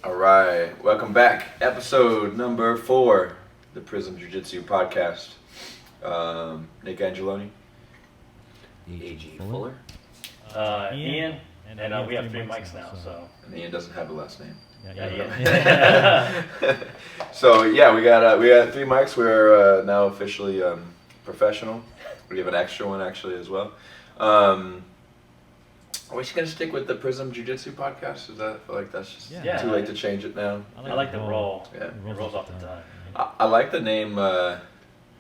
All right, welcome back. Episode number 4, the Prism Jiu-Jitsu podcast. Nick Angeloni. A.G. Fuller. Ian, and we have 3 mics now, so. And Ian doesn't have a last name. Yeah. So yeah, we got 3 mics. We're now officially professional. We have an extra one actually as well. Are we just gonna stick with the Prism Jiu-Jitsu podcast? Is that, I feel like that's just too late to change it now? I like the roll. Yeah. It rolls off the tongue. I like the name. I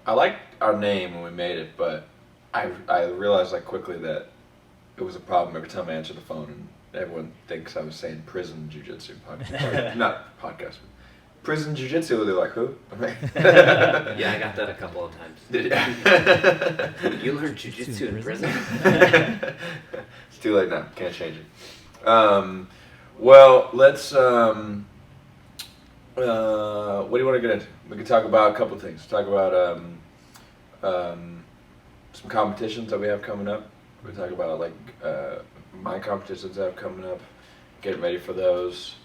liked our name when we made it, but I realized like quickly that it was a problem every time I answered the phone, and everyone thinks I was saying Prism Jiu-Jitsu podcast, not podcast. Prism Jiu-Jitsu. They're like, who? Yeah, I got that a couple of times. Did you? You learned Jiu-Jitsu in prison? It's too late now. Can't change it. Well, let's. What do you want to get into? We can talk about a couple of things. Talk about some competitions that we have coming up. We talk about like my competitions that have coming up. Getting ready for those.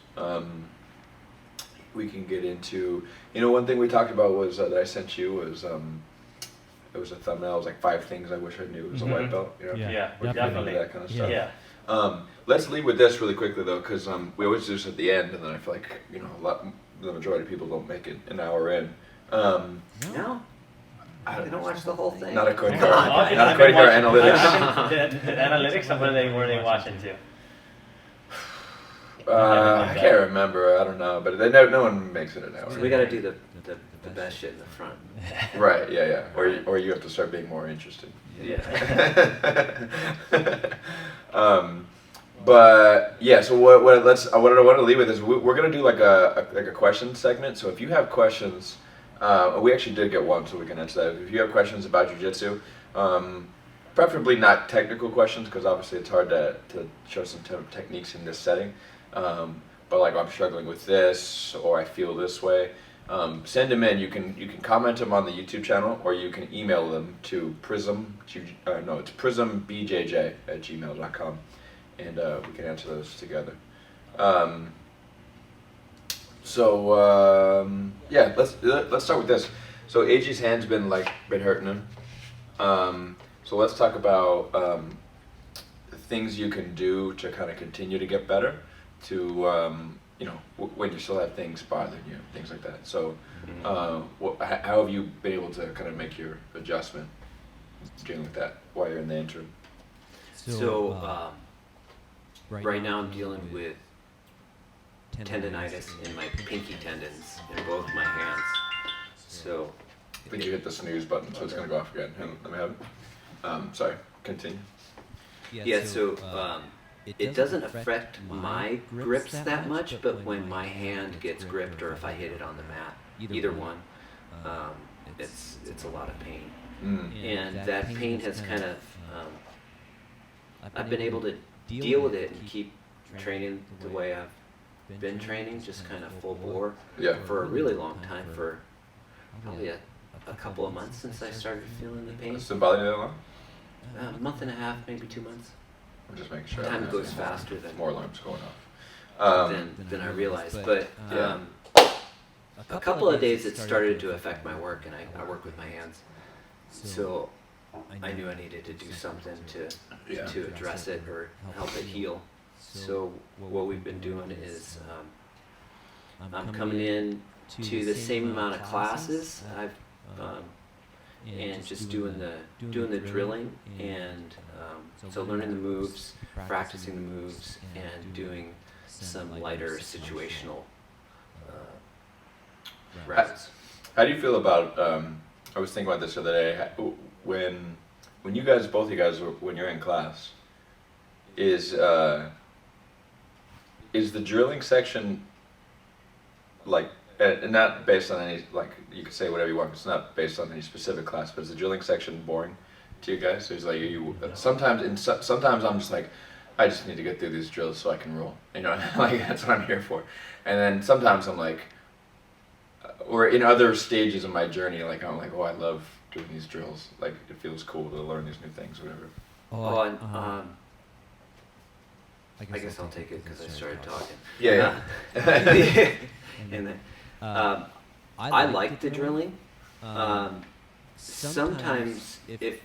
We can get into. One thing we talked about was that I sent you was. It was a thumbnail. It was like 5 things I wish I knew as a white belt. Yeah, We're getting into definitely. that kind of stuff. Yeah. Let's lead with this really quickly though, because we always do this at the end, and then I feel like the majority of people don't make it an hour in. No? They don't watch the whole thing? Not according to Come our, on, not according to our analytics. The analytics of where they watching to. I can't remember. I don't know, but no one makes it an hour. So we gotta do the best shit in the front. Right? Yeah. Or you have to start being more interested. Yeah. But yeah, so what I want to leave with is we're gonna do like a question segment. So if you have questions, we actually did get one, so we can answer that. If you have questions about jiu-jitsu, preferably not technical questions, because obviously it's hard to show some techniques in this setting. But like I'm struggling with this, or I feel this way. Send them in. You can comment them on the YouTube channel, or you can email them to it's prismbjj@gmail.com, and we can answer those together. Yeah, let's start with this. So AG's hand's been hurting him. So let's talk about things you can do to kind of continue to get better. When you still have things bothering you, things like that. So, how have you been able to kind of make your adjustment dealing with that while you're in the interim? So, right now I'm dealing with tendonitis in my pinky tendons in both my hands. So, I think you hit the snooze button, so it's going to go off again. Hang on, let me have it. Sorry, continue. yeah, so it doesn't affect my grips that much, but when my hand gets gripped or if I hit it on the mat, either one, it's a lot of pain. And that pain has kind of, I've been able to deal with it and keep training the way I've been training, just kind of full bore for a really long time, for probably a couple of months since I started feeling the pain. Has it been bothering you that long? A month and a half, maybe 2 months. I'm just making sure. Time goes faster than more alarms going off. than I realized, but a couple of days it started to affect my work, and I work with my hands, so I knew I needed to do something to address it or help it heal. So what we've been doing is I'm coming in to the same amount of classes. I've and just doing the drilling, and so learning the moves, practicing the moves, and doing some lighter situational reps. How do you feel about? I was thinking about this the other day. When both you guys, when you're in class, is the drilling section like? And not based on any, like, you could say whatever you want, it's not based on any specific class, but is the drilling section boring to you guys? So it's like, sometimes I'm just like, I just need to get through these drills so I can roll, like, that's what I'm here for. And then sometimes I'm like, or in other stages of my journey, like, I'm like, oh, I love doing these drills, like, it feels cool to learn these new things, or whatever. I guess I'll take it because I started talking. Yeah. And then, I like the drilling. Sometimes it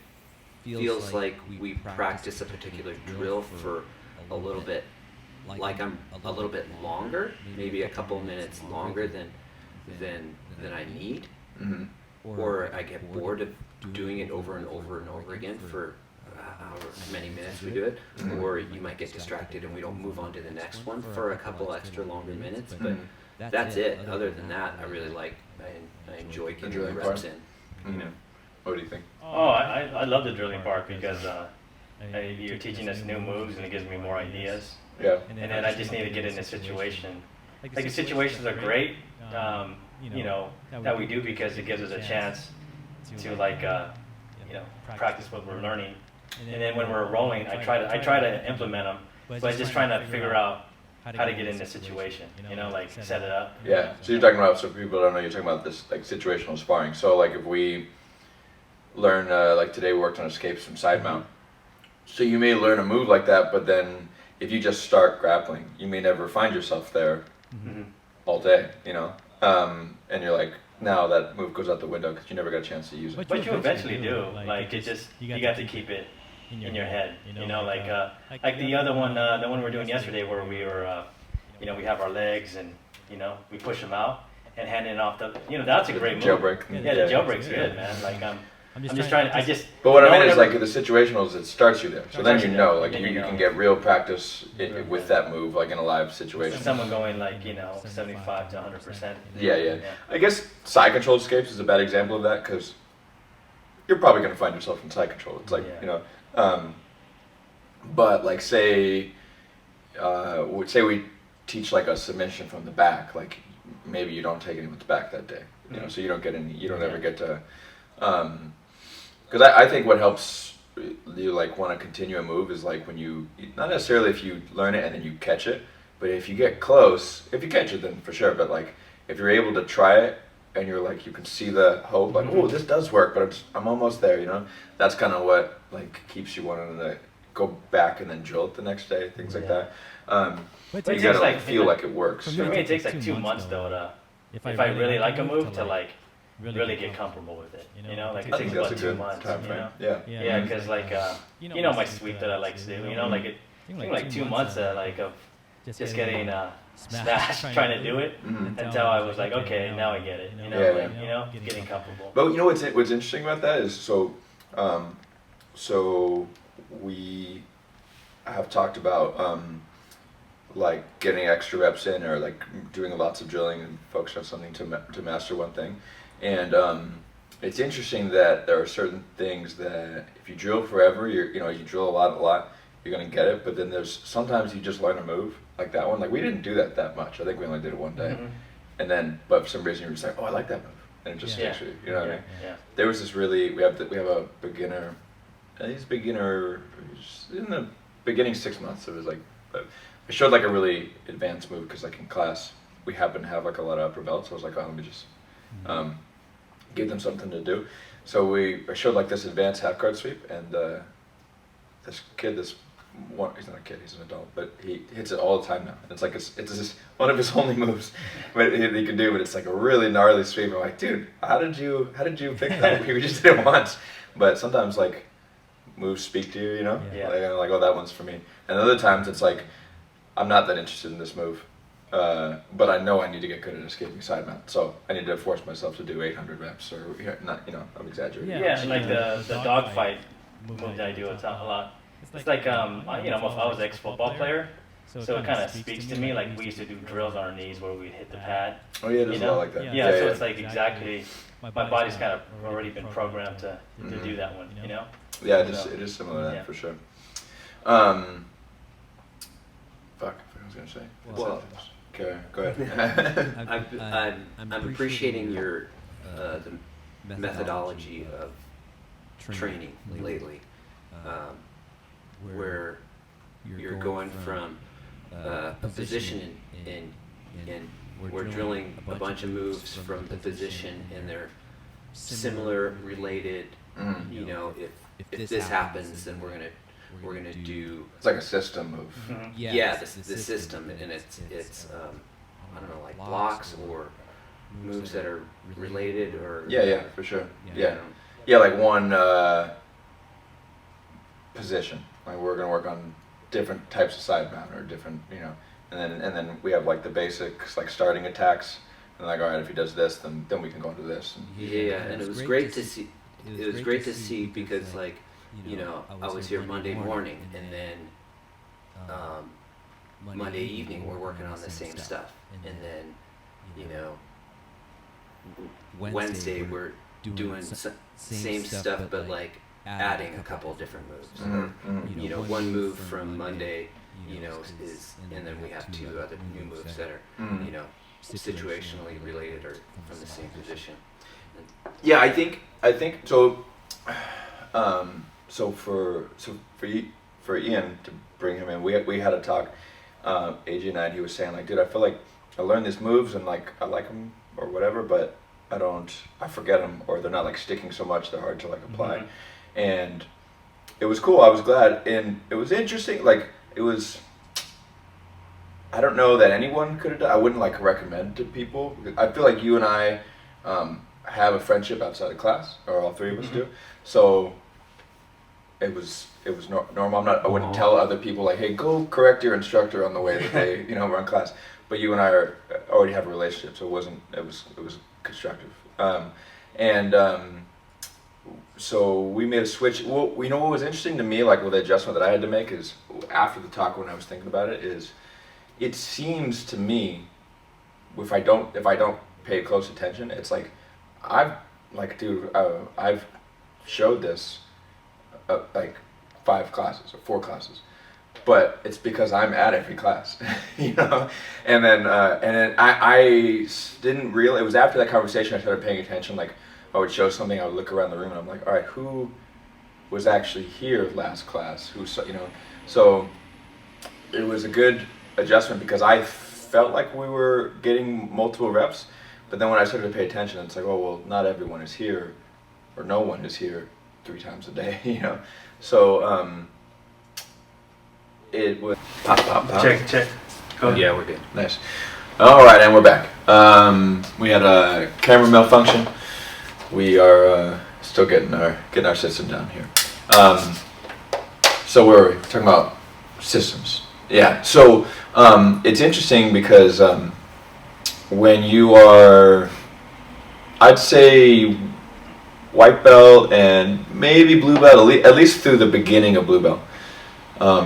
feels like we practice a particular drill for a little bit, like I'm a little bit longer, maybe a couple minutes longer than I need, or I get bored of doing it over and over and over again for however many minutes we do it, or you might get distracted and we don't move on to the next one for a couple extra longer minutes, but that's it. Other than that, I really like, I enjoy getting the reps in. You know. What do you think? Oh, I love the drilling part because you're teaching us new moves and it gives me more ideas. Yeah. And then I just need to get in a situation. Like the situations are great, you know, that we do because it gives us a chance to like, you know, practice what we're learning. And then when we're rolling, I try to implement them, but just trying to figure out how to get in the situation, you know, like set it up. Yeah. So you're talking about, so people don't know, you're talking about this like situational sparring. So like if we learn, like today we worked on escapes from side mount. So you may learn a move like that, but then if you just start grappling, you may never find yourself there all day, you know? And you're like, now that move goes out the window because you never got a chance to use it. But you eventually do. Like it just, you got to keep it in your head, you know, like the other one, the one we were doing yesterday where we were, you know, we have our legs and, you know, we push them out and handing off the, you know, that's a great move. Jailbreak. Yeah, the jailbreak's good, man. Like I'm just trying. But what I mean is like the situationals, it starts you there. So then you know, like you can get real practice with that move, like in a live situation. Someone going like 75 to 100%. Yeah. I guess side control escapes is a bad example of that because you're probably going to find yourself in side control. It's like you know, but like say we teach like a submission from the back, like maybe you don't take anyone's back that day, you know, so you don't get any, you don't ever get to. Because I think what helps you like want to continue a move is like when you, not necessarily if you learn it and then you catch it, but if you get close, if you catch it then for sure, but like if you're able to try it and you're like, you can see the hope, like, oh, this does work, but I'm almost there, you know? That's kind of what like keeps you wanting to go back and then drill it the next day, things like that. But you gotta like feel like it works. For me, it takes like 2 months though to, if I really like a move, to like really get comfortable with it, you know, like it takes about 2 months, time you frame. know? Yeah, because like, you know my sweep that I like to do, you know, like it took like 2 months like of just getting smashed trying to do it until I was like, okay, now I get it, you know, like, you know, getting comfortable. But you know what's interesting about that is so we have talked about like getting extra reps in or like doing lots of drilling and focus on something to master one thing. And it's interesting that there are certain things that if you drill forever, you drill a lot, you're gonna get it. But then there's sometimes you just learn a move like that one. Like we didn't do that much. I think we only did it one day, and then but for some reason you were just like, oh, I like that move, and it just sticks with you. You know what I mean? Yeah. There was this really we have a beginner. He's beginner in the beginning 6 months. It was like I showed like a really advanced move because like in class we happen to have like a lot of upper belts. So I was like, oh, let me just give them something to do. So I showed like this advanced half guard sweep, and this kid, he's not a kid, he's an adult, but he hits it all the time now. And it's like it's just one of his only moves but he can do, but it's like a really gnarly sweep. I'm like, dude, how did you pick that? We just did it once. But sometimes like moves speak to you, you know? Yeah. Like, I'm like, oh, that one's for me. And other times it's like, I'm not that interested in this move. But I know I need to get good at escaping side mount, so I need to force myself to do 800 reps, or not, you know, I'm exaggerating. Yeah, like the dog fight move that I do a lot. It's like you know, I was an ex-football player, so it kind of speaks to me. Like we used to do drills on our knees where we'd hit the pad. Oh yeah, there's a lot like that. Yeah, so it's like exactly my body's kind of already been programmed to do that one, you know. Yeah, it is similar to that for sure. Fuck, I was gonna say. Well, okay, go ahead. I'm appreciating your the methodology of training lately, where you're going from a position and we're drilling a bunch of moves from the position, and they're similar, related. You know, if this happens, then we're gonna we're gonna do. It's like a system of. Mm-hmm. Yeah, the system, and it's I don't know, like blocks or moves that are related or. Yeah, for sure. You know. Yeah, like one position. Like we're gonna work on different types of side mount or different, and then we have like the basics, like starting attacks, and like, all right, if he does this, then we can go into this. And it was great to see. It was great to see because like, I was here Monday morning, and then Monday evening we're working on the same stuff, and then Wednesday we're doing same stuff, but like adding a couple different moves. One move from Monday, is, and then we have 2 other new moves that are, situationally related or from the same position. Yeah, I think so. So for Ian, to bring him in, we had a talk. AJ and he was saying like, dude, I feel like I learned these moves and like I like them or whatever, but I forget them, or they're not like sticking so much, they're hard to like apply. And it was cool. I was glad, and it was interesting. Like it was. I don't know that anyone could have done. I wouldn't like recommend to people. I feel like you and I have a friendship outside of class, or all 3 of us do. So it was normal. I wouldn't tell other people like, hey, go correct your instructor on the way that they run class. But you and I already have a relationship, so it was constructive. So we made a switch. Well, what was interesting to me, like with the adjustment that I had to make, is after the talk when I was thinking about it, is it seems to me, if I don't pay close attention, it's like I've showed this like 5 classes or 4 classes, but it's because I'm at every class, And then I didn't realize, it was after that conversation I started paying attention. Like I would show something, I would look around the room, and I'm like, all right, who was actually here last class? So it was a good adjustment because I felt like we were getting multiple reps, but then when I started to pay attention, it's like, oh well, not everyone is here, or no one is here 3 times a day, So it was pop. Check. Go ahead. Yeah, we're good. Nice. All right, and we're back. We had a camera malfunction. We are still getting our system down here. So where were we? Talking about systems. Yeah. So it's interesting because when you are, I'd say, white belt and maybe blue belt, at least through the beginning of blue belt,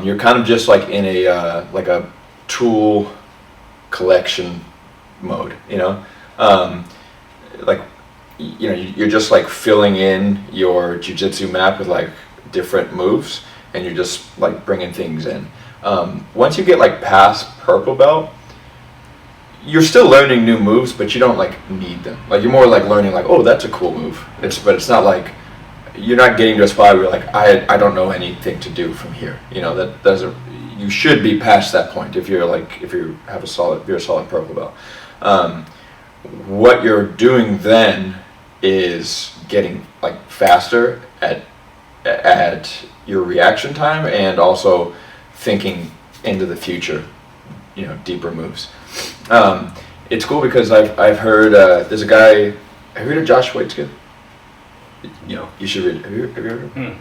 you're kind of just like in a tool collection mode, you're just like filling in your jiu-jitsu map with like different moves, and you're just like bringing things in. Once you get like past purple belt, you're still learning new moves, but you don't like need them. Like you're more like learning like, oh, that's a cool move. But it's not like you're not getting to a spot where you're like, I don't know anything to do from here. That doesn't. You should be past that point if you're a solid purple belt. What you're doing then is getting like faster at your reaction time, and also thinking into the future, deeper moves. It's cool because I've heard there's a guy. Have you heard of Josh Waitzkin? You should read. Have you heard of him?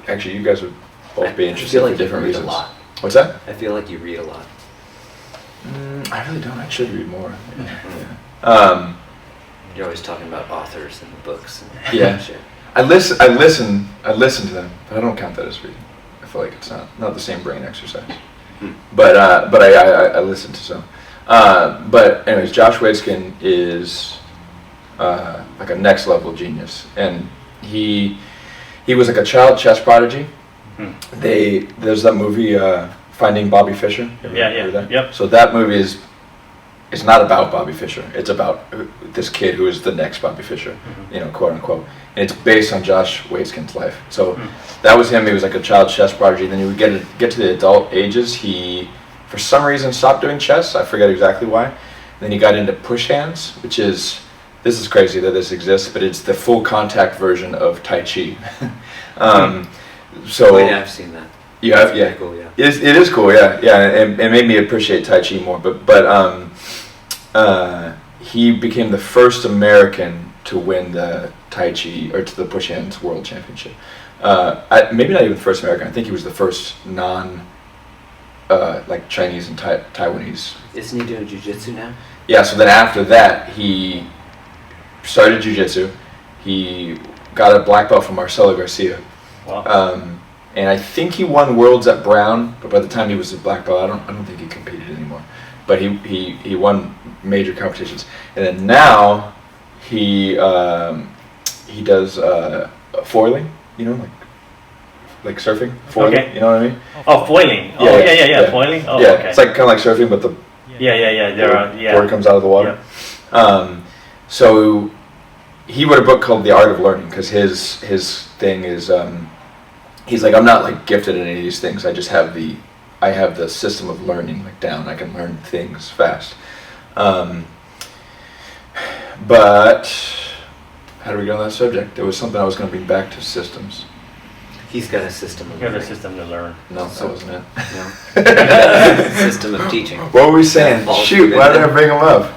Actually, you guys would both be interested for different reasons. A lot. What's that? I feel like you read a lot. I really don't. I should read more. You're always talking about authors and books. And yeah. Shit. I listen to them, but I don't count that as reading. I feel like it's not the same brain exercise. But I listen to some. But anyways, Josh Waitzkin is like a next level genius, and he was like a child chess prodigy. There's that movie Finding Bobby Fischer. Yeah. Yep. So that movie it's not about Bobby Fischer. It's about this kid who is the next Bobby Fischer, quote unquote. And it's based on Josh Waitzkin's life. So that was him. He was like a child chess prodigy. Then he would get to the adult ages. He, for some reason, stopped doing chess. I forget exactly why. Then he got into push hands, which is, this is crazy that this exists, but it's the full contact version of Tai Chi. So yeah, I've seen that. You have, yeah. Cool, yeah. It is cool, yeah, and it made me appreciate Tai Chi more. But he became the first American to win the Tai Chi or to the push hands world championship. Maybe not even the first American. I think he was the first like Chinese and Taiwanese. Isn't he doing jiu-jitsu now? Yeah. So then after that, he started jiu-jitsu. He got a black belt from Marcelo Garcia. Wow. And I think he won worlds at Brown, but by the time he was a black belt, I don't think he competed anymore. But he won major competitions, and then now he does foiling, like surfing, foiling. Okay. You know what I mean? Oh, foiling. Oh, yeah. Foiling. Oh, yeah. okay. It's like kind of like surfing, but the board comes out of the water. Yeah. So he wrote a book called The Art of Learning because his thing is he's like, I'm not like gifted in any of these things. I just have the system of learning like down. I can learn things fast. But how do we get on that subject? There was something I was going to bring back to systems. He's got a system of You have a learning. system to learn. No, that wasn't it. No. System of teaching. What were we saying? Shoot, why did I bring him up?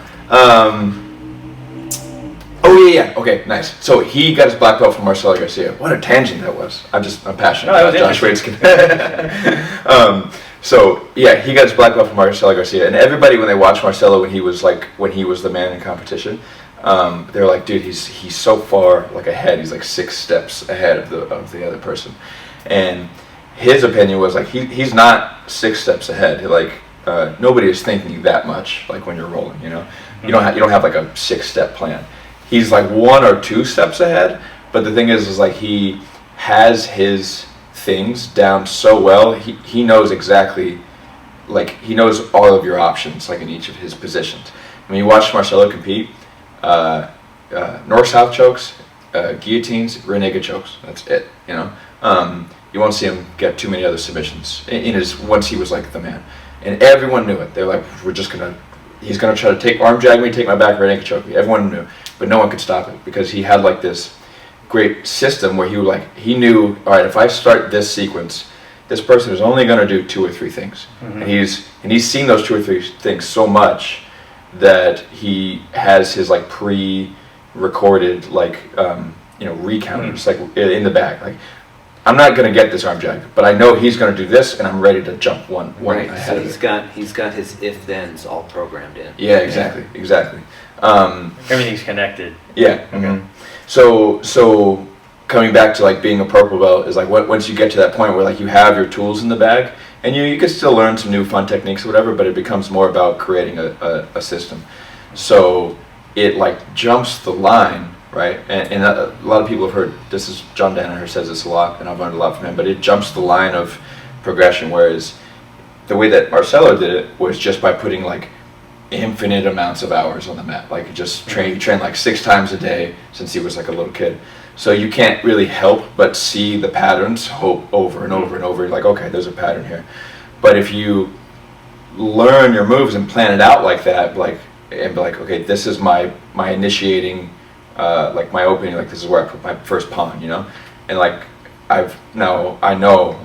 Oh yeah. Okay, nice. So he got his black belt from Marcelo Garcia. What a tangent that was. I'm passionate No, about Josh Waitzkin. So yeah, he got his black belt from Marcelo Garcia, and everybody when they watched Marcelo when he was the man in competition, they were like, dude, he's so far like ahead. He's like 6 steps ahead of the other person, and his opinion was like he's not 6 steps ahead. Like nobody is thinking that much like when you're rolling. You know, you don't have like a 6-step plan. He's like 1 or 2 steps ahead, but the thing is like he has his things down so well. He knows exactly, like he knows all of your options, like in each of his positions. When you watch Marcelo compete, north-south chokes, guillotines, rear naked chokes. That's it. You know, you won't see him get too many other submissions once he was like the man, and everyone knew it. They're like, he's gonna try to arm drag me, take my back, rear naked choke me. Everyone knew. But no one could stop it because he had like this great system where he knew, all right, if I start this sequence, this person is only going to do 2 or 3 things. Mm-hmm. And he's seen those 2 or 3 things so much that he has his like pre-recorded like recounters like in the back. Like, I'm not going to get this arm drag, but I know he's going to do this, and I'm ready to jump one right. ahead. So he's got his if-thens all programmed in. Yeah, exactly. Everything's connected. Yeah. Okay. Mm-hmm. So coming back to like being a purple belt is like once you get to that point where like you have your tools in the bag, and you can still learn some new fun techniques or whatever, but it becomes more about creating a system. So it like jumps the line. Right, and a lot of people have heard this. Is John Danaher says this a lot, and I've learned a lot from him. But it jumps the line of progression, whereas the way that Marcelo did it was just by putting like infinite amounts of hours on the mat. Like just he trained like 6 times a day since he was like a little kid. So you can't really help but see the patterns over and over and over. Like, okay, there's a pattern here. But if you learn your moves and plan it out like that, and be like, okay, this is my initiating. Like my opening, like this is where I put my first pawn, you know, and like I know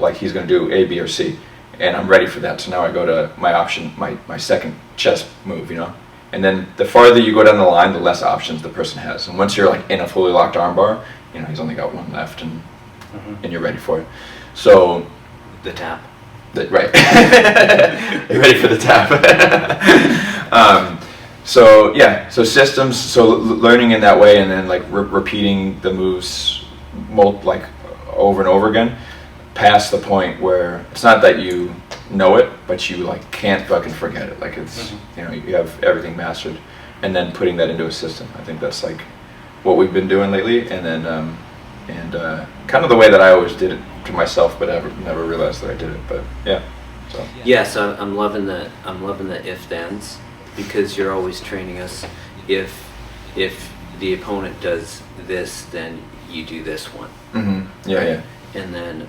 like he's gonna do A, B, or C, and I'm ready for that. So now I go to my option, my second chess move, you know, and then the farther you go down the line, the less options the person has. And once you're like in a fully locked armbar, you know, he's only got 1 left, and you're ready for it. So the tap. Right. You're ready for the tap. So yeah, so systems, so learning in that way, and then like repeating the moves like over and over again, past the point where it's not that you know it, but you like can't fucking forget it. Like it's you know, you have everything mastered, and then putting that into a system. I think that's like what we've been doing lately, and then kind of the way that I always did it to myself, but I never realized that I did it. But yeah, so yeah. So I'm loving the if-thens. Because you're always training us, if the opponent does this, then you do this one. Mm-hmm. Yeah, right? Yeah. And then,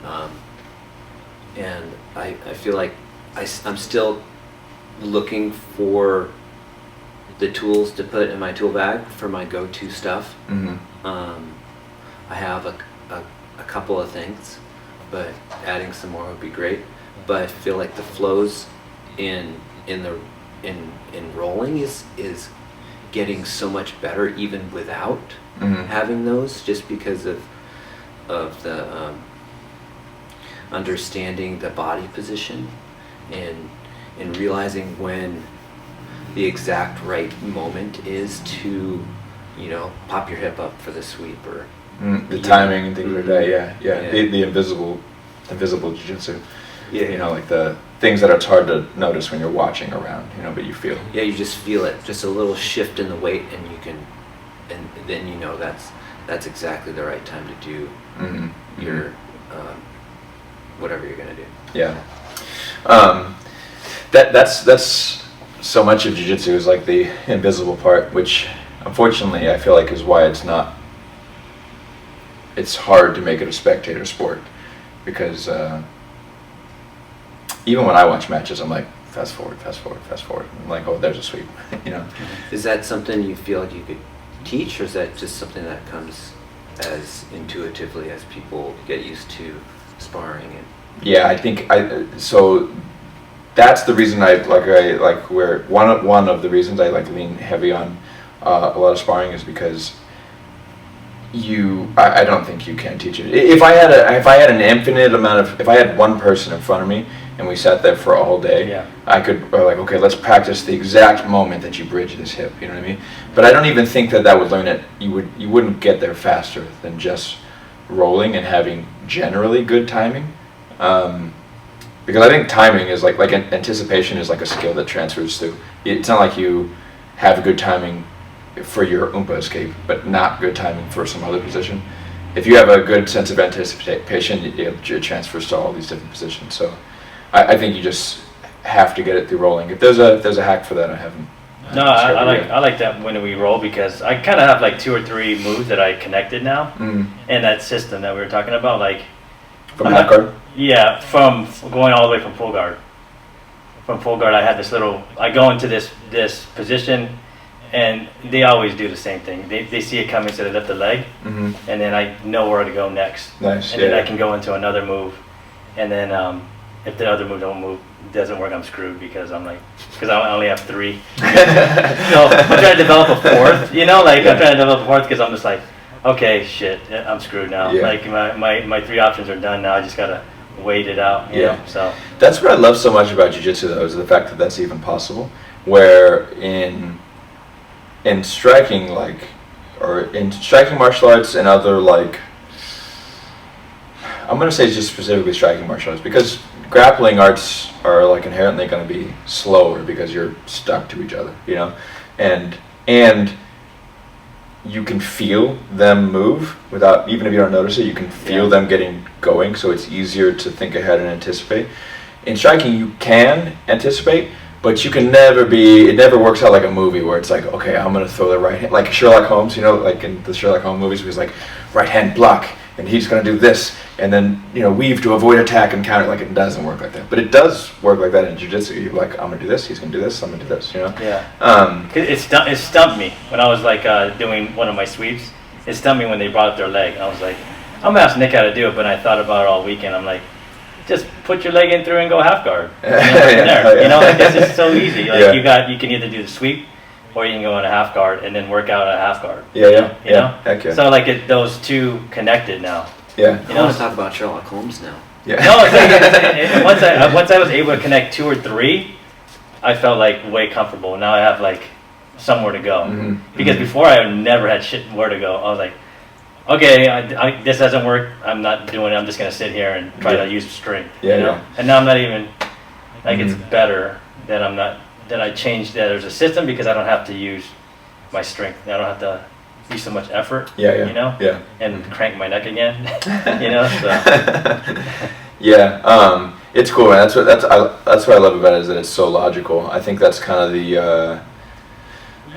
and I feel like I'm still looking for the tools to put in my tool bag for my go-to stuff. Mm-hmm. I have a couple of things. but adding some more would be great. But I feel like the flows in rolling is getting so much better even without having those, just because of the understanding the body position and realizing when the exact right moment is to, you know, pop your hip up for the sweep or the timing and things like that. Yeah. The invisible jiu-jitsu. Yeah, you know, like the things that it's hard to notice when you're watching around, you know, but you feel. Yeah, you just feel it, just a little shift in the weight, and you can, and then you know that's exactly the right time to do your whatever you're gonna do. Yeah. That's so much of jiu-jitsu is like the invisible part, which unfortunately I feel like is why it's hard to make it a spectator sport, because even when I watch matches, I'm like, fast forward. I'm like, oh, there's a sweep, you know. Is that something you feel like you could teach, or is that just something that comes as intuitively as people get used to sparring? And yeah, I think so that's the reason one of the reasons I like lean heavy on a lot of sparring is because I don't think you can teach it. If I had an infinite amount of, if I had one person in front of me and we sat there for all day, I could like, okay, let's practice the exact moment that you bridge this hip, you know what I mean? But I don't even think that would learn it. You wouldn't get there faster than just rolling and having generally good timing. Because I think timing is like anticipation is like a skill that transfers through. It's not like you have good timing for your Oompa escape, but not good timing for some other position. If you have a good sense of anticipation, it transfers to all these different positions. So I think you just have to get it through rolling. If there's a hack for that, I haven't. No, I like that when we roll, because I kind of have like 2 or 3 moves that I connected now in that system that we were talking about, like from half guard. Yeah, from going all the way from full guard. From full guard, I had this little. I go into this position, and they always do the same thing. They see it coming, so they lift the leg, and then I know where to go next. Nice. And then I can go into another move, and then if the other move doesn't work, I'm screwed, because I only have 3. So I'm trying to develop a 4th. You know, like I'm trying to develop a 4th because I'm just like, okay, shit, I'm screwed now. Yeah. Like my 3 options are done now. I just gotta wait it out. You know? So that's what I love so much about jiu-jitsu, though, is the fact that that's even possible. Where in striking, in striking martial arts and other, like, I'm gonna say just specifically striking martial arts, because grappling arts are like inherently going to be slower because you're stuck to each other, you know, and you can feel them move without, even if you don't notice it, you can feel them getting going, so it's easier to think ahead and anticipate. In striking, you can anticipate, but you can it never works out like a movie where it's like, okay, I'm going to throw the right hand, like Sherlock Holmes, you know, like in the Sherlock Holmes movies, where he's like, right hand block, and he's going to do this, and then, you know, weave to avoid attack and counter. Like, it doesn't work like that. But it does work like that in jiu-jitsu. You're like, I'm going to do this, he's going to do this, I'm going to do this, you know? Yeah. It stumped me when I was like doing one of my sweeps. It stumped me when they brought up their leg. I was like, I'm going to ask Nick how to do it, but I thought about it all weekend. I'm like, just put your leg in through and go half guard. You know, like, this is so easy. Like, you can either do the sweep, or you can go in a half guard and then work out a half guard. You know? Okay. So like those two connected now. Yeah. You know, I want to talk about Sherlock Holmes now. Yeah. No, once I was able to connect 2 or 3, I felt like way comfortable. Now I have like somewhere to go. Because before I never had shit where to go. I was like, okay, this doesn't work. I'm not doing it. I'm just gonna sit here and try to use strength. You know. And now I'm not even like it's better that I'm not. That I changed that there's a system, because I don't have to use my strength. I don't have to use so much effort. You know. And crank my neck again. You know. So. It's cool, man. That's what I love about it, is that it's so logical. I think that's kind of the.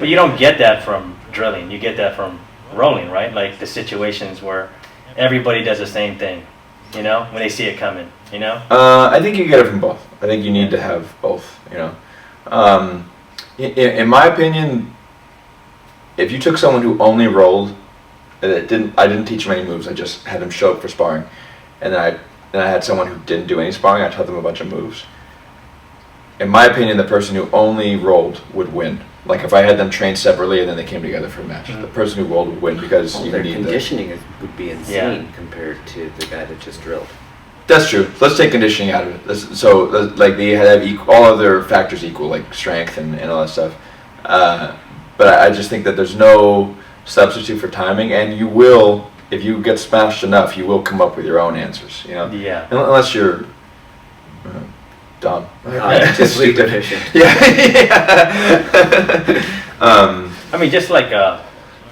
But you don't get that from drilling. You get that from rolling, right? Like the situations where everybody does the same thing. You know, when they see it coming. You know. I think you get it from both. I think you need to have both. You know. In my opinion, if you took someone who only rolled, I didn't teach him any moves, I just had him show up for sparring, and then I and I had someone who didn't do any sparring, I taught them a bunch of moves. In my opinion, the person who only rolled would win. Like if I had them train separately and then they came together for a match, the person who rolled would win because you their need conditioning would be insane compared to the guy that just drilled. That's true. Let's take conditioning out of it. So like they have all other factors equal, like strength and all that stuff. But I just think that there's no substitute for timing, and you will, if you get smashed enough, you will come up with your own answers. You know. Yeah. Unless you're dumb. Just sleep deficient. Yeah. I mean, just like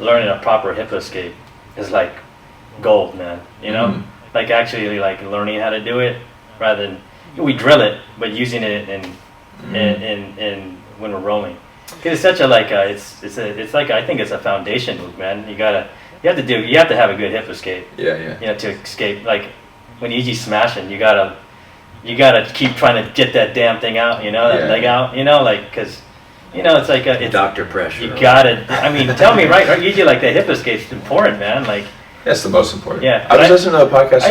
learning a proper hip escape is like gold, man. You know, like actually like learning how to do it rather than we drill it, but using it in when we're rolling. Because it's such a like it's like I think it's a foundation move, man. You have to have a good hip escape. Yeah. You know, to escape. Like when you're smashing, you gotta keep trying to get that damn thing out. You know, that leg out. You know, like because you know it's like it's doctor pressure. You gotta. I mean, tell me right? Usually like the hip escape's important, man. Like that's the most important. Yeah. I was listening to a podcast.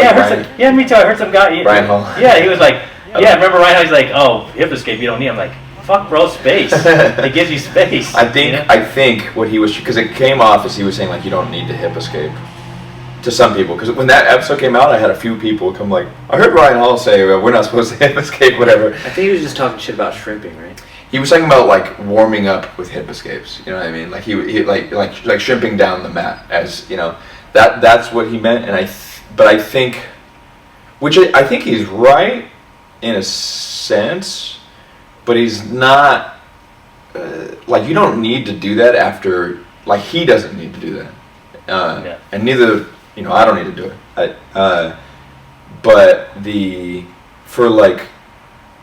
Me too. I heard some guy. Ryan Hall. Yeah, he was like, remember Ryan Hall? He's like, oh, hip escape, you don't need. I'm like, fuck, bro, space. It gives you space. I think you know? I think what he was, because it came off as he was saying like you don't need to hip escape. To some people, because when that episode came out, I had a few people come like, I heard Ryan Hall say we're not supposed to hip escape, whatever. I think he was just talking shit about shrimping, right? He was talking about like warming up with hip escapes. You know what I mean? Like he like shrimping down the mat, as you know. That's what he meant, and I think he's right in a sense, but he's not. Like you don't need to do that after. Like he doesn't need to do that, and neither. You know, I don't need to do it. But for like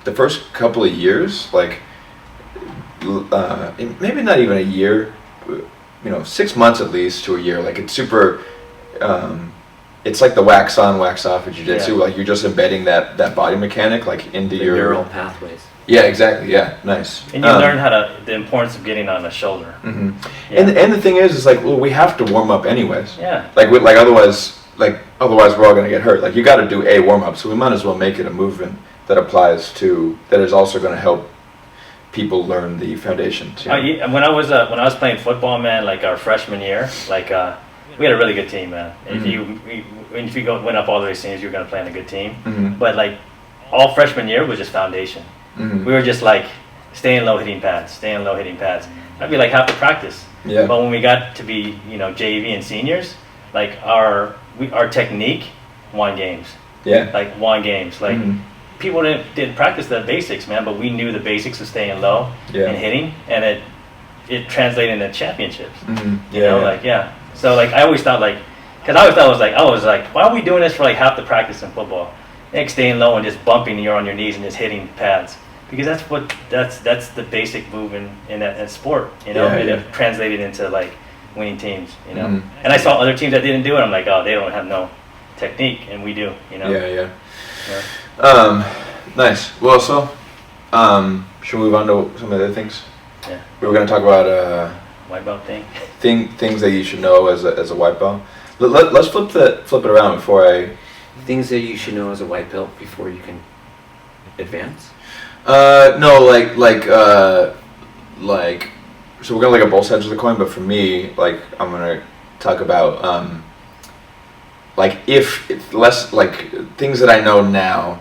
the first couple of years, like maybe not even a year, you know, 6 months at least to a year. Like it's super. It's like the wax on, wax off of jiu-jitsu. Like you're just embedding that body mechanic like into your neural pathways. Yeah, exactly. Yeah, nice. And you learn the importance of getting on the shoulder. Mm-hmm. Yeah. And the thing is like, well, we have to warm up anyways. Yeah. Like otherwise we're all gonna get hurt. Like you got to do a warm up, so we might as well make it a movement that applies to that is also going to help people learn the foundations. You know? When I was playing football, man, like our freshman year, like we had a really good team, man. Mm-hmm. If you went up all the way to seniors, you were gonna play on a good team. Mm-hmm. But like all freshman year was just foundation. Mm-hmm. We were just like staying low, hitting pads. That'd be like half the practice. Yeah. But when we got to be, you know, JV and seniors, like our technique won games. Yeah. Like won games. Like people didn't practice the basics, man, but we knew the basics of staying low and hitting, and it translated into championships. Mm-hmm. You know, So like I always thought because I was like, why are we doing this for like half the practice in football? Like staying low and just bumping, you're on your knees and just hitting pads, because that's the basic move in that sport, you know. It translated into like winning teams, you know. Mm-hmm. And I saw other teams that didn't do it. I'm like, oh, they don't have no technique, and we do, you know. Yeah. Nice. Well, so should we move on to some of the other things? Yeah. We were going to talk about white belt thing. Things that you should know as a white belt. Let's flip it around before I. Things that you should know as a white belt before you can advance? No, like so we're gonna look at both sides of the coin, but for me, like I'm gonna talk about like if less like things that I know now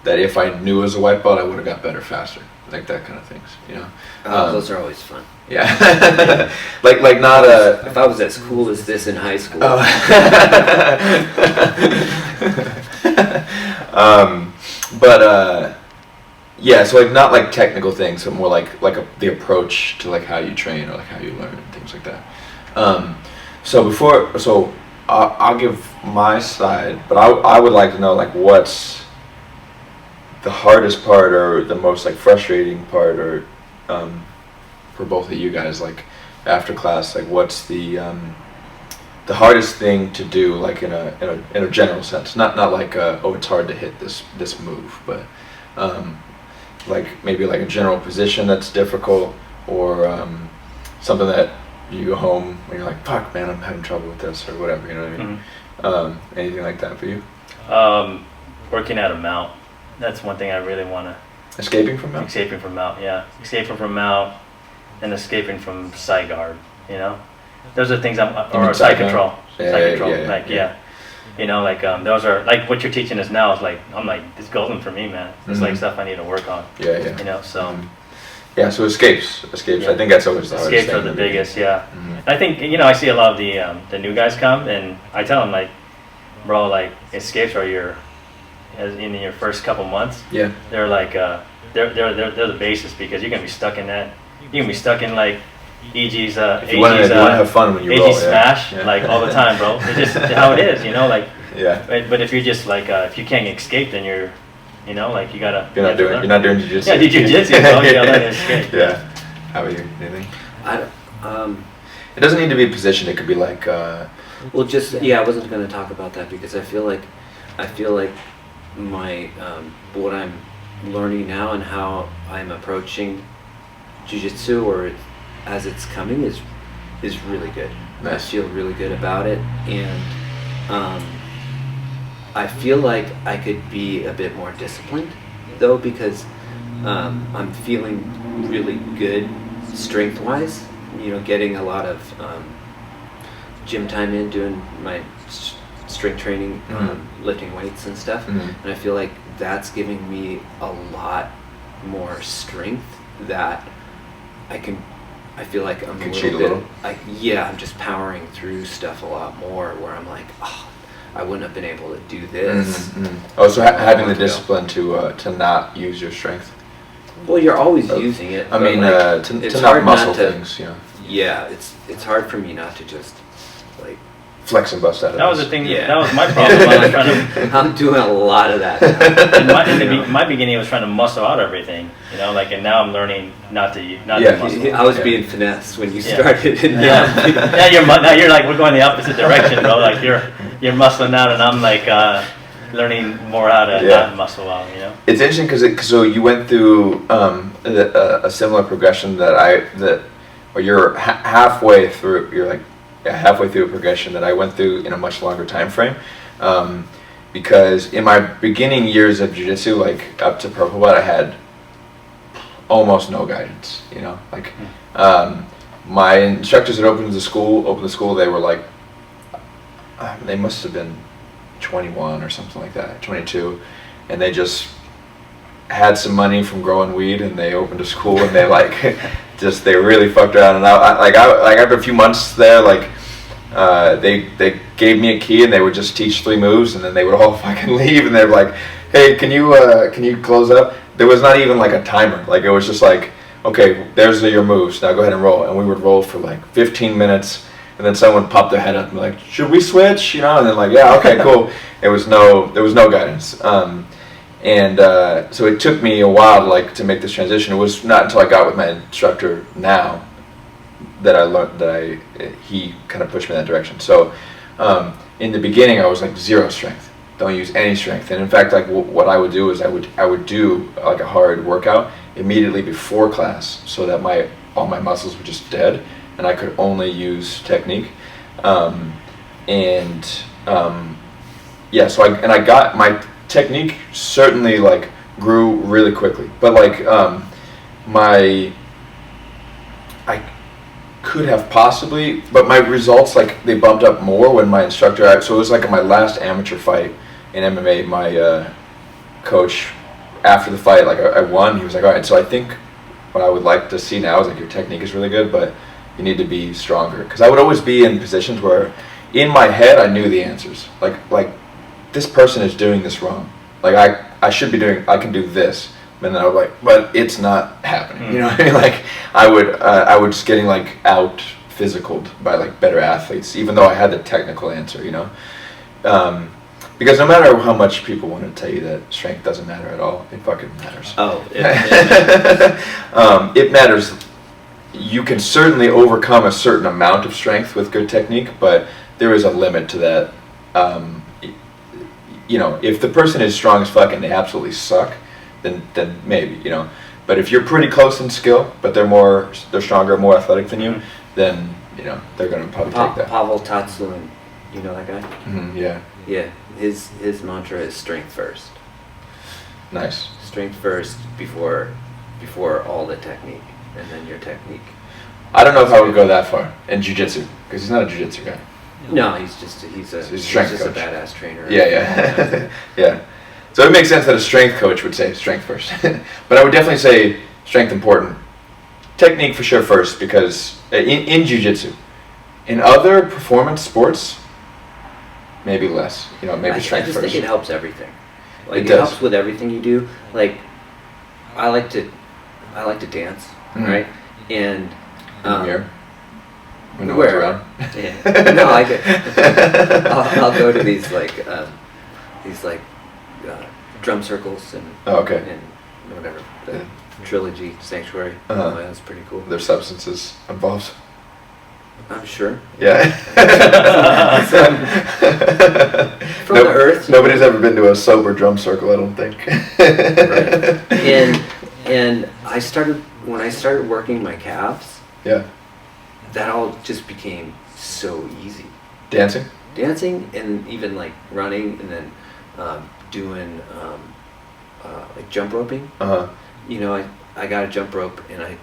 that if I knew as a white belt I would have got better faster, like that kind of things, you know. Those are always fun. Yeah. like not a. If I was as cool as this in high school. Oh. Yeah, so like not like technical things, but more like the approach to like how you train or like how you learn and things like that. So I'll give my side, but I would like to know like what's the hardest part or the most like frustrating part or for both of you guys, like after class, like what's the hardest thing to do, like in a general sense, not like it's hard to hit this move, but like maybe like a general position that's difficult, or something that you go home and you're like, fuck man, I'm having trouble with this or whatever, you know what I mean? Anything like that for you? working at a mount. That's one thing I really want to. Escaping from mount? Escaping from mount, yeah. Escaping from mount and escaping from side guard, you know? Those are things or side control. Side control, yeah. You know, like those are, like what you're teaching us now is like, I'm like, it's golden for me, man. It's like stuff I need to work on. Yeah. You know, so. Yeah, so escapes. Yeah. I think that's always the hardest thing. Escapes are the biggest, yeah. I think, you know, I see a lot of the new guys come, and I tell them, like, bro, like, escapes are in your first couple months. Yeah. They're like, they're the basis, because you're going to be stuck in that. You're going to be stuck in, like, EG's, if you want to have fun when you roll, smash, like, all the time, bro. It's just how it is, you know, like. Yeah. But if you're just, like, if you can't escape, then you're, you know, like, you gotta. You're not doing jiu-jitsu. Yeah, do jiu-jitsu, bro. You gotta learn to escape. Yeah. How about you? Anything? It doesn't need to be positioned. It could be like. Well, just I wasn't going to talk about that because I feel like my what I'm learning now and how I'm approaching jiu-jitsu or as it's coming is really good. Nice. I feel really good about it, and I feel like I could be a bit more disciplined though, because I'm feeling really good strength-wise. You know, getting a lot of gym time in, doing my strength training, lifting weights and stuff, and I feel like that's giving me a lot more strength that I feel like I'm I'm just powering through stuff a lot more where I'm like, oh, I wouldn't have been able to do this. Oh, so having the discipline to not use your strength. Well, you're always using it. I mean, like, to not muscle things, you know. Yeah, it's hard for me not to just like flex and bust out of That was the thing. Yeah. That was my problem. I was trying to. I'm doing a lot of that. In my beginning, I was trying to muscle out everything, you know, like, and now I'm learning not to muscle. I was being finesse when you started. And now you're like, we're going the opposite direction, bro. Like you're muscling out, and I'm like learning more how to not muscle out. You know. It's interesting because so you went through a similar progression or you're halfway through. You're like. Halfway through a progression that I went through in a much longer time frame, because in my beginning years of jiu-jitsu, like up to purple belt, I had almost no guidance. You know, like my instructors that opened the school, they were like, they must have been 21 or something like that, 22, and they just had some money from growing weed, and they opened a school, and they like they really fucked around. And I after a few months there, like they gave me a key, and they would just teach 3 moves, and then they would all fucking leave, and they were like, hey, can you close up? There was not even like a timer. Like it was just like, okay, there's your moves, now go ahead and roll. And we would roll for like 15 minutes, and then someone would pop their head up and be like, should we switch? You know, and then like, yeah, okay, cool. There was no guidance. So it took me a while to make this transition. It was not until I got with my instructor now that I learned that he kind of pushed me in that direction. So in the beginning, I was like 0 strength. Don't use any strength. And in fact, like what I would do is I would do like a hard workout immediately before class, so that all my muscles were just dead, and I could only use technique. So I got my technique certainly like grew really quickly, but like I could have possibly, but my results, like, they bumped up more when my instructor, so it was like my last amateur fight in MMA, my coach, after the fight, like I won, he was like, all right, so I think what I would like to see now is like your technique is really good, but you need to be stronger. Because I would always be in positions where in my head I knew the answers, like this person is doing this wrong, like I should be doing, I can do this, and then I was like, but it's not happening, you know what I mean? Like I would just getting like out physicaled by like better athletes, even though I had the technical answer, you know. Because no matter how much people want to tell you that strength doesn't matter at all, it fucking matters. Oh, it matters. You can certainly overcome a certain amount of strength with good technique, but there is a limit to that. You know, if the person is strong as fuck and they absolutely suck, then maybe, you know. But if you're pretty close in skill, but they're stronger, more athletic than you, then, you know, they're gonna probably take that. Pavel Tatsulin, you know that guy? Yeah. Yeah, his mantra is strength first. Nice. Strength first before all the technique, and then your technique. I don't know if I would go that far in jiu-jitsu, because he's not a jiu-jitsu guy. No, he's just a badass trainer. Yeah. Yeah. So it makes sense that a strength coach would say strength first. But I would definitely say strength important. Technique for sure first, because in jiu-jitsu. In other performance sports, maybe less. Maybe strength first. I just think it helps everything. Like it helps with everything you do. Like I like to dance, right? And in the mirror. When no one's around. Yeah. No, I get. I'll go to these drum circles and whatever the trilogy sanctuary. That's pretty cool. There's substances involved. I'm sure. Yeah. From the earth. Nobody's ever been to a sober drum circle, I don't think. Right. And when I started working my calves. Yeah. That all just became so easy. Dancing, and even like running, and then doing like jump roping. I got a jump rope, and a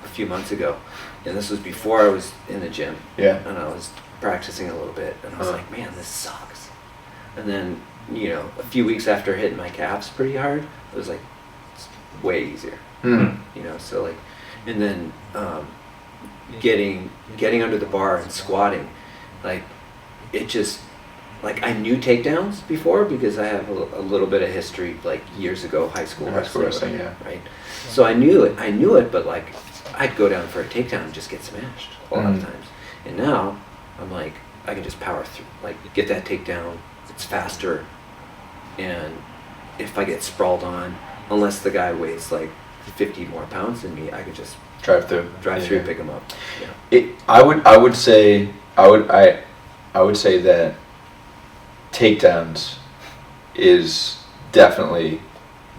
few months ago, and this was before I was in the gym. Yeah. And I was practicing a little bit, and I was like, man, this sucks. And then a few weeks after hitting my calves pretty hard, it was like it's way easier. So like, and then. Getting under the bar and squatting, like it just like I knew takedowns before because I have a little bit of history, like years ago, high school wrestling, yeah. Right. So I knew it, but like I'd go down for a takedown and just get smashed a lot of times. And now I'm like I can just power through, like get that takedown. It's faster, and if I get sprawled on, unless the guy weighs like 50 more pounds than me, I could just drive through, pick them up. Yeah. I would say that takedowns is definitely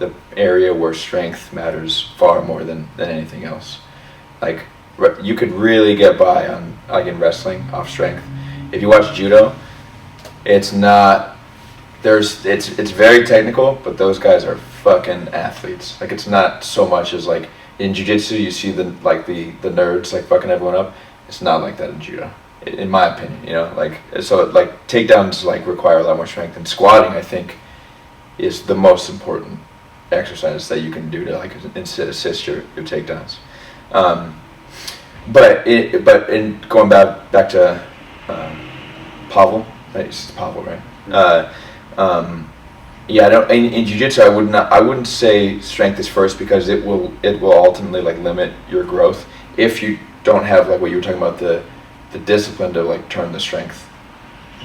the area where strength matters far more than anything else. Like you could really get by on like in wrestling off strength. If you watch judo, it's not. It's very technical, but those guys are fucking athletes. Like it's not so much as like. In jiu-jitsu, you see the nerds like fucking everyone up. It's not like that in judo, in my opinion. So takedowns like require a lot more strength, and squatting I think is the most important exercise that you can do to like assist your takedowns. But in going back to Pavel, it's Pavel, right? Yeah, in jiu-jitsu, I wouldn't say strength is first because it will ultimately like limit your growth if you don't have like what you were talking about the discipline to like turn the strength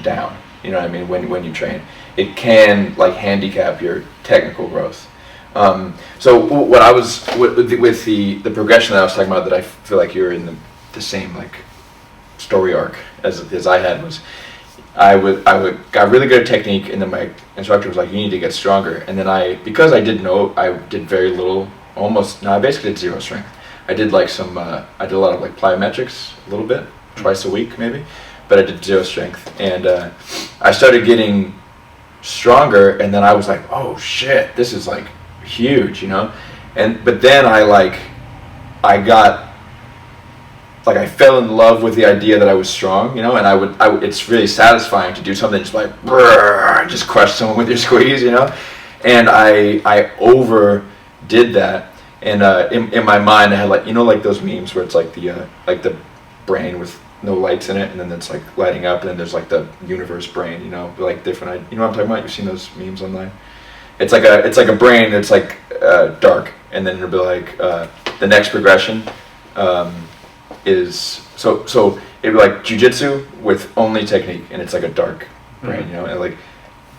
down. You know what I mean? When you train, it can like handicap your technical growth. So what I was with the progression that I was talking about that I feel like you're in the same like story arc as I had was. I got really good at technique, and then my instructor was like, "You need to get stronger." And then because I did very little, I basically did zero strength. I did like I did a lot of like plyometrics, a little bit, twice a week maybe, but I did zero strength. And I started getting stronger, and then I was like, "Oh shit, this is like huge," but then I fell in love with the idea that I was strong, and it's really satisfying to do something just like, just crush someone with your squeeze, and I overdid that, and in my mind I had like those memes where it's like the brain with no lights in it, and then it's like lighting up, and then there's like the universe brain, like different, what I'm talking about? You've seen those memes online? It's like a brain that's like dark, and then it'll be like the next progression. Is so it'd be like jiu-jitsu with only technique, and it's like a dark brain, and like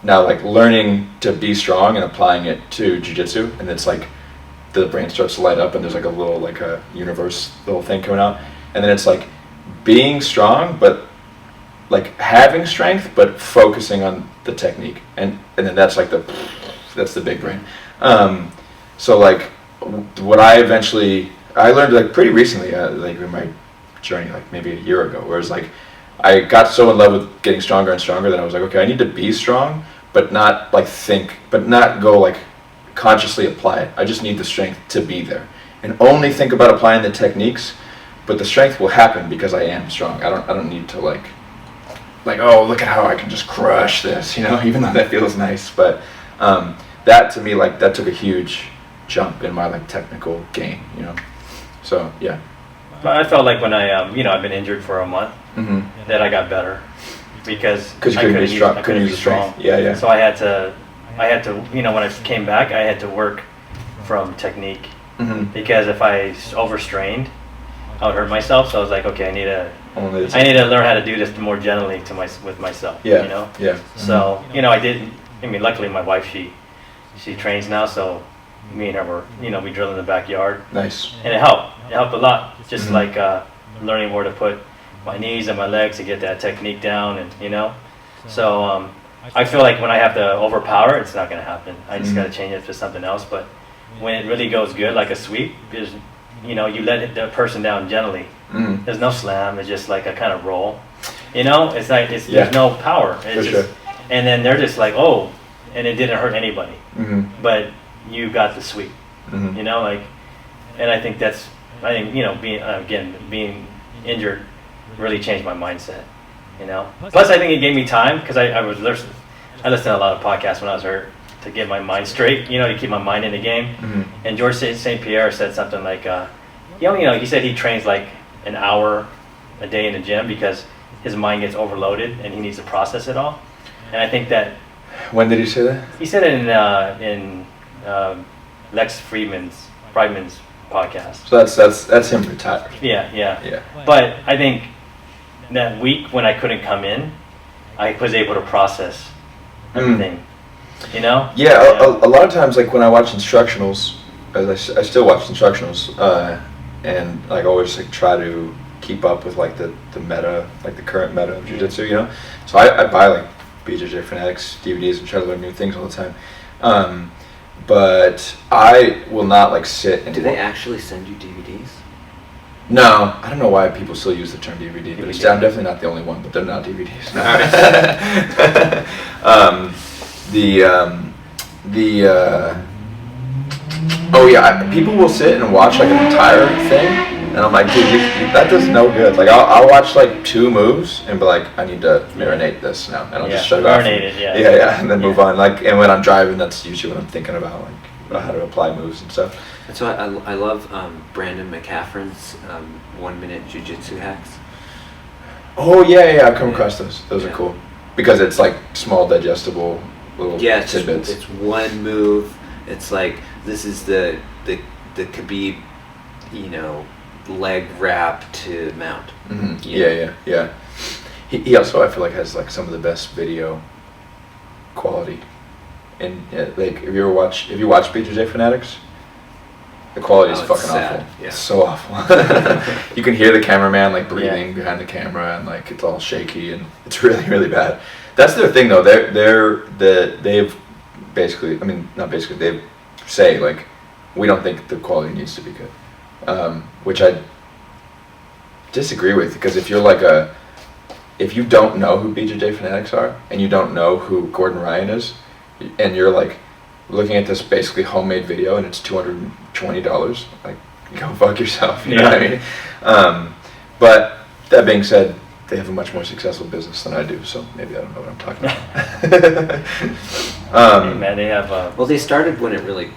now like learning to be strong and applying it to jiu-jitsu, and it's like the brain starts to light up, and there's like a little like a universe little thing coming out, and then it's like being strong but like having strength but focusing on the technique, and then that's like that's the big brain. So like what I learned like pretty recently, like in my journey, like maybe a year ago, where it's like I got so in love with getting stronger and stronger that I was like, okay, I need to be strong, but not like but not go like consciously apply it. I just need the strength to be there, and only think about applying the techniques. But the strength will happen because I am strong. I don't need to like oh, look at how I can just crush this, you know, even though that feels nice. But that to me, like, that took a huge jump in my like technical game, you know. So yeah. I felt like when I I've been injured for a month, that I got better because you couldn't be strong. Couldn't use the strength. Yeah. So I had to when I came back, I had to work from technique because if I overstrained, I would hurt myself. So I was like, okay, I need to learn how to do this more gently with myself. Yeah. You know. Yeah. So I did. I mean, luckily my wife she trains now, so me and her were we drill in the backyard. Nice. And it helped. It helped a lot. Just like learning where to put my knees and my legs to get that technique down, and So I feel like when I have to overpower, it's not going to happen. I just got to change it to something else. But when it really goes good, like a sweep, is you let the person down gently. There's no slam. It's just like a kind of roll. It's like there's no power. It's just, and then they're just like, oh, and it didn't hurt anybody. But you got the sweep. And I think being injured really changed my mindset. Plus I think it gave me time because I listened to a lot of podcasts when I was hurt to get my mind straight, to keep my mind in the game. And George St. Pierre said something like, he said he trains like an hour a day in the gym because his mind gets overloaded and he needs to process it all. And I think that. When did he say that? He said it in Lex Friedman's podcast. So that's him retired. Yeah. But I think that week when I couldn't come in, I was able to process everything. Yeah, a lot of times, like when I watch instructionals, I still watch instructionals, and like always like try to keep up with like the meta, like the current meta of jiu-jitsu, So I buy like BJJ Fanatics DVDs and try to learn new things all the time. But I will not like sit and. Do they actually send you DVDs? No, I don't know why people still use the term DVD, but I'm definitely not the only one. But they're not DVDs. People will sit and watch like an entire thing, and I'm like, dude, that does no good. Like I'll watch like 2 moves and be like, I need to marinate this now, and I'll just shut it off. And then move on. Like, and when I'm driving, that's usually what I'm thinking about, like how to apply moves and stuff. That's why I love Brandon McCaffrey's 1-minute jiu-jitsu hacks. Oh yeah, I've come across those. Those are cool because it's like small, digestible little tidbits. It's one move. It's like this is the Khabib, leg wrap to mount. Yeah. He also, I feel like, has like some of the best video quality. And like if you watch BJJ Fanatics, the quality is fucking awful. Yeah. It's so awful. You can hear the cameraman like breathing behind the camera, and like it's all shaky, and it's really, really bad. That's their thing though. They've basically, I mean, not basically, they say like, we don't think the quality needs to be good, which I disagree with, because if you don't know who BJJ Fanatics are, and you don't know who Gordon Ryan is, and you're like looking at this basically homemade video and it's $220, like, go fuck yourself, you know what I mean? But that being said, they have a much more successful business than I do, so maybe I don't know what I'm talking about. Man, they have. Well, they started when it really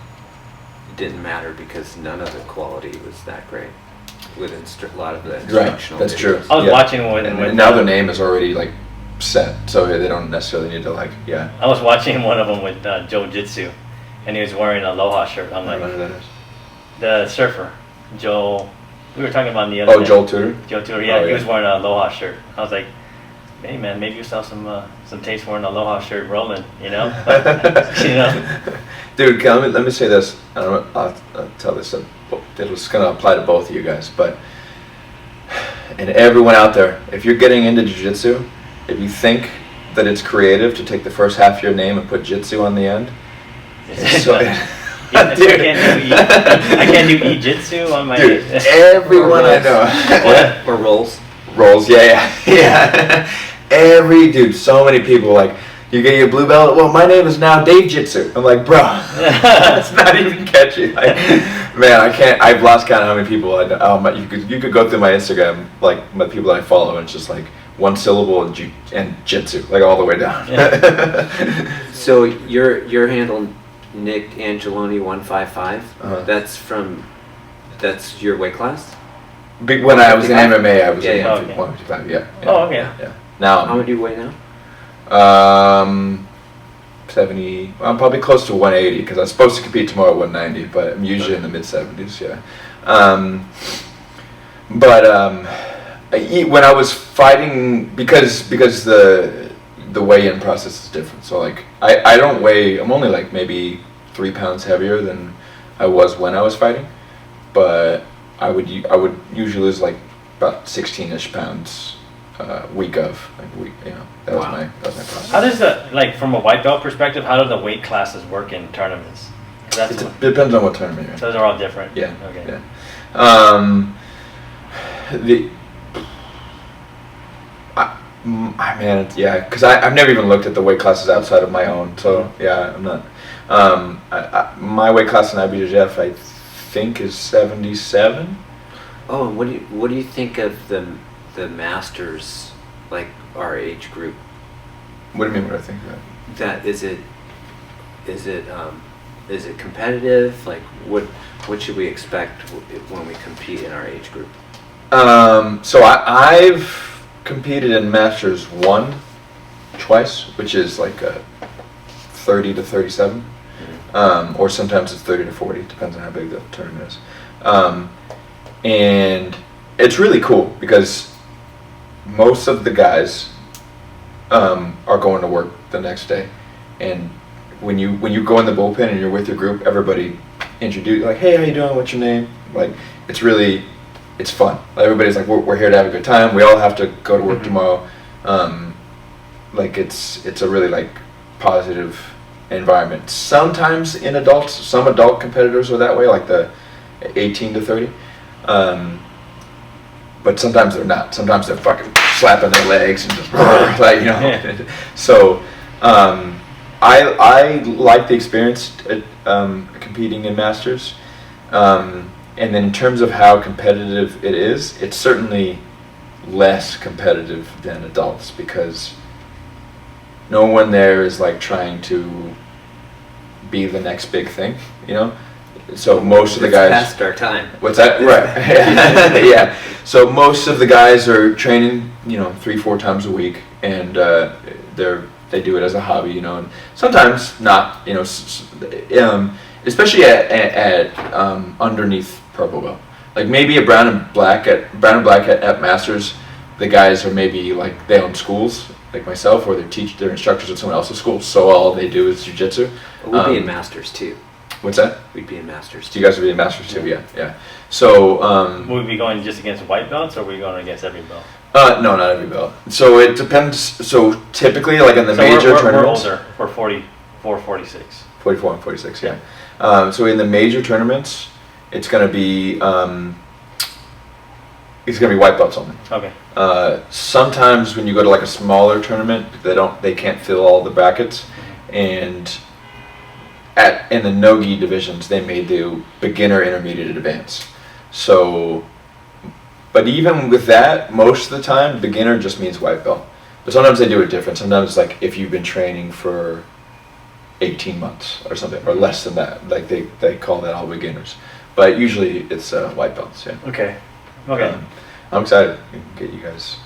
didn't matter because none of the quality was that great with a lot of the instructional. Right, that's videos. true. I was watching one, and now their name is already like set, so they don't necessarily need to like. I was watching one of them with JiuJitsu, and he was wearing an Aloha shirt. I'm like, I don't know who that is. The surfer, Joel. We were talking about the other day. Joel Tudor? Joel Tudor, he was wearing an Aloha shirt. I was like, hey man, maybe you sell some tapes for an Aloha shirt rolling, Dude, let me say this. I'll tell this. It was going to apply to both of you guys, but and everyone out there, if you're getting into jiu-jitsu, if you think that it's creative to take the first half of your name and put jitsu on the end, I can't do e-jitsu on my. Dude, everyone I know. Or rolls. rolls. Yeah. So many people like, you get your blue belt. Well, my name is now JiuJitsu. I'm like, bro, that's not even catchy. Like, man, I can't. I've lost count of how many people I know. You could go through my Instagram, like my people that I follow, and it's just like one syllable and jitsu, like all the way down. Yeah. So your handle, Nick Angeloni 155. That's your weight class. When I was in MMA, I was in 155. Yeah. Oh, okay. Yeah. Now. How much do you weigh now? 70. I'm probably close to 180 because I'm supposed to compete tomorrow at 190, but I'm usually in the mid 70s. Yeah. When I was fighting, because the weigh-in process is different. So like I don't weigh. I'm only like maybe 3 pounds heavier than I was when I was fighting, but I would usually lose like about 16ish pounds. Week of, that was my process. How does from a white belt perspective, how do the weight classes work in tournaments? It depends on what tournament you're in. Those are all different. Yeah. Okay. Yeah. Because I've never even looked at the weight classes outside of my own. So yeah, I'm not. My weight class in IBJJF, I think, is 77. Oh, and what do you think of the masters, like our age group? What do you mean? What I think of that? Is it competitive? Like what should we expect when we compete in our age group? So I've competed in Masters 1 twice, which is like 30 to 37, or sometimes it's 30 to 40, depends on how big the tournament is. And it's really cool because most of the guys are going to work the next day, and when you go in the bullpen and you're with your group, everybody introduce like, hey, how you doing? What's your name? Like, it's fun. Everybody's like, we're here to have a good time. We all have to go to work tomorrow. Like it's a really like positive environment. Sometimes in adults, some adult competitors are that way, like the 18 to 30. But sometimes they're not. Sometimes they're fucking slapping their legs and just like, So I like the experience at competing in Masters. And then in terms of how competitive it is, it's certainly less competitive than adults because no one there is like trying to be the next big thing, So most of the guys. It's past our time. What's that? Right. Yeah. So most of the guys are training, 3-4 times a week, and they do it as a hobby, and sometimes not, especially at underneath purple belt. Like maybe a brown and black at Masters, the guys are maybe like they own schools like myself, or they're instructors at someone else's school, so all they do is jiu-jitsu. We'll be in Masters too. What's that? We'd be in Masters too. You guys would be in Masters too, yeah. So will we be going just against white belts, or are we going against every belt? No, not every belt. So it depends. So typically, like in the major tournaments, we're older. We're 44, 46. 44 and 46, yeah. So in the major tournaments, it's gonna be white belts only. Okay. Sometimes when you go to like a smaller tournament, they can't fill all the brackets, and in the no-gi divisions, they may do beginner, intermediate, and advanced. So, but even with that, most of the time, beginner just means white belt. But sometimes they do it different. Sometimes it's like if you've been training for 18 months or something, or less than that, like they call that all beginners. But usually it's white belts, yeah. Okay. I'm excited to get you guys.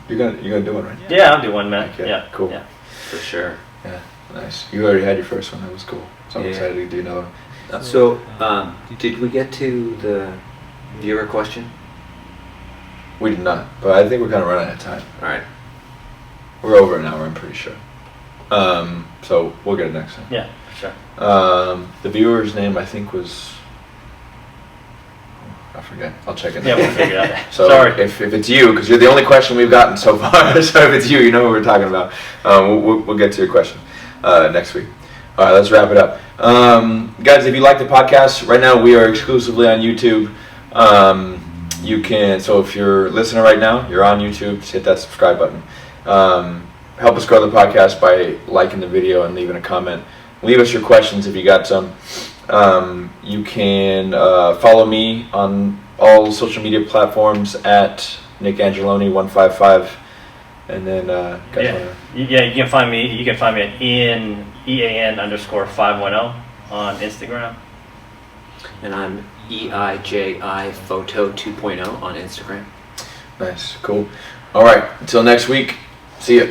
You're gonna do one, right? Yeah, I'll do one, man. Okay, yeah. Cool. Yeah, for sure. Yeah, nice. You already had your first one. That was cool. So I'm excited to do another one. So, did we get to the viewer question? We did not, but I think we're kind of running out of time. All right. We're over an hour, I'm pretty sure. So we'll get it next time. Yeah, sure. The viewer's name, I think, was... I forget. I'll check it. Yeah, we'll figure it out. So sorry. If it's you, because you're the only question we've gotten so far, so if it's you, you know what we're talking about. We'll get to your question next week. All right, let's wrap it up. Guys, if you like the podcast, right now we are exclusively on YouTube. you can. So if you're listening right now, you're on YouTube, just hit that subscribe button. Help us grow the podcast by liking the video and leaving a comment. Leave us your questions if you got some. You can follow me on all social media platforms at Nick Angeloni 155. And then you can find me. You can find me at EAN_510 on Instagram. And I'm EIJI Photo 2.0 on Instagram. Nice, cool. All right, until next week. See ya.